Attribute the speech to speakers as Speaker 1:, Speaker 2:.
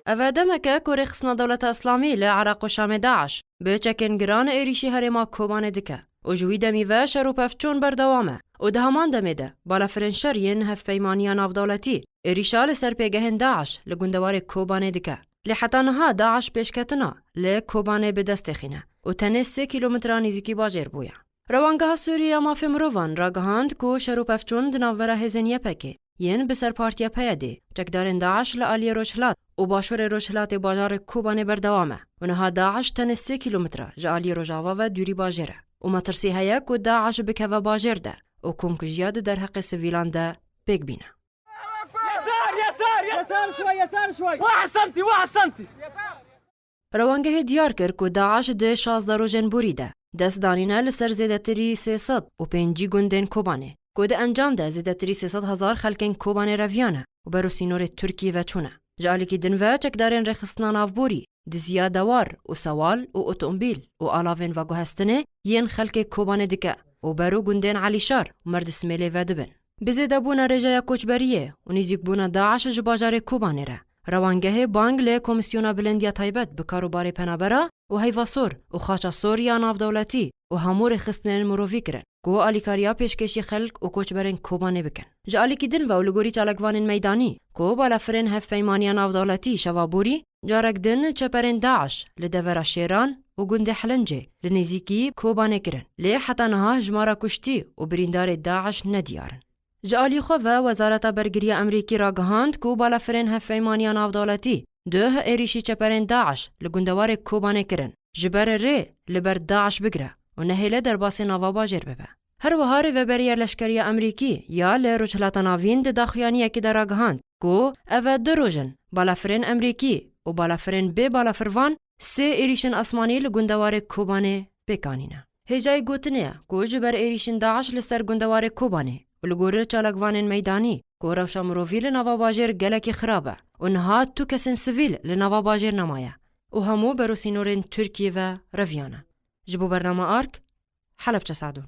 Speaker 1: اوه دمکه که رخصنا دولت اسلامی لعراق و شام داعش به چکن گران ایریشی هرما کوبانه دکه و جوی دمی و شروع پفچون بردوامه و ده همان دمیده بالا فرنشرین هف پیمانیان افدولتی ایریشال سر پیگهن داعش لگوندوار کوبانه دکه لحتانها داعش پیشکتنا لکوبانه به دست خینه و تنه 3 کیلومتر نزدیکی باجر بویا. روانگاه سوریه مافی مروان را گهاند که شروع پفچون دناوره هزینیه پکه ین بسر پارتیا پیاده چکدارن داعش لعالی روشلات و باشور روشلات باجار کوبانه بردوامه و نها داعش تنه 3 کیلومتر جعالی روجاوا و دوری باجره و مترسی هیا که داعش بکه و باجر ده و کم که جیاد در حق سویلان ده بگ بینه.
Speaker 2: يسار شوي 1 سنتي
Speaker 1: روانگه دیار کرد که داعش ده 16 روزن بریده دست دانینه لسر زیدتری 305 گوندن کوبانه که ده انجام ده زیدتری 300,000 خلکن کوبانه رویانه و برو سینور ترکی و چونه جالی که دنوه چکدارن رخصتنا نافبوری ده زیادوار و سوال و اتومبیل و آلاوین و گوهستنه ین خلک کوبانه دکه و برو گوندن علیشار و مرد سمیله و دبن بزیده بونا رجای کوچبریه و نزیک بونا داعش جباجار کوبانه ره روانگه بانگ لی کمیسیونا بلندیا تایبت بکارو باری پنابرا و هیواسور و خاچا سوریا ناف دولتی و همور خستنین مروفی کرن گو آلیکاریا پیشکشی خلق و کوچبرین کوبانه بکن جا آلیکی دن و لگوری چالکوانین میدانی گو بالا فرین هف پیمانیا ناف دولتی شوابوری جارک دن چپرین داعش لدور شیران و گند حلنجه لنزیکی کوبانه کرن لی حتی نها جمارا کشتی و بریندار داعش ندیارن جالی خو و وزارت برگری امریکی را گهاند که بالا فرین هف پیمانیا ناف دولتی ده ایریشی چپرین داعش لگندوار کوبانه کرن جبر ری لبر داعش بگره و نهیله در باس ناوا باجر ببه. هر وهاری و بریر لشکری امریکی یا لروجلات ناوین ده داخیانی اکی در گهاند که اوه دو روژن بالا فرین امریکی و بالا فرین به بالا فروان 3 ایریشن اسمانی لگندوار کوبانه بکانینه. هجای گوتنه که جبر ایریشن داعش لسر گندوار کوبانه و لگوری چالکوانین میدانی که روشا مروفی لنوا باجر گلکی خرابه و نها تو کسین سویل لنوا باجر نمایه و همو برو سینورین ترکیه و رویانه. جبو برنامه آرک حلب چه سعدون.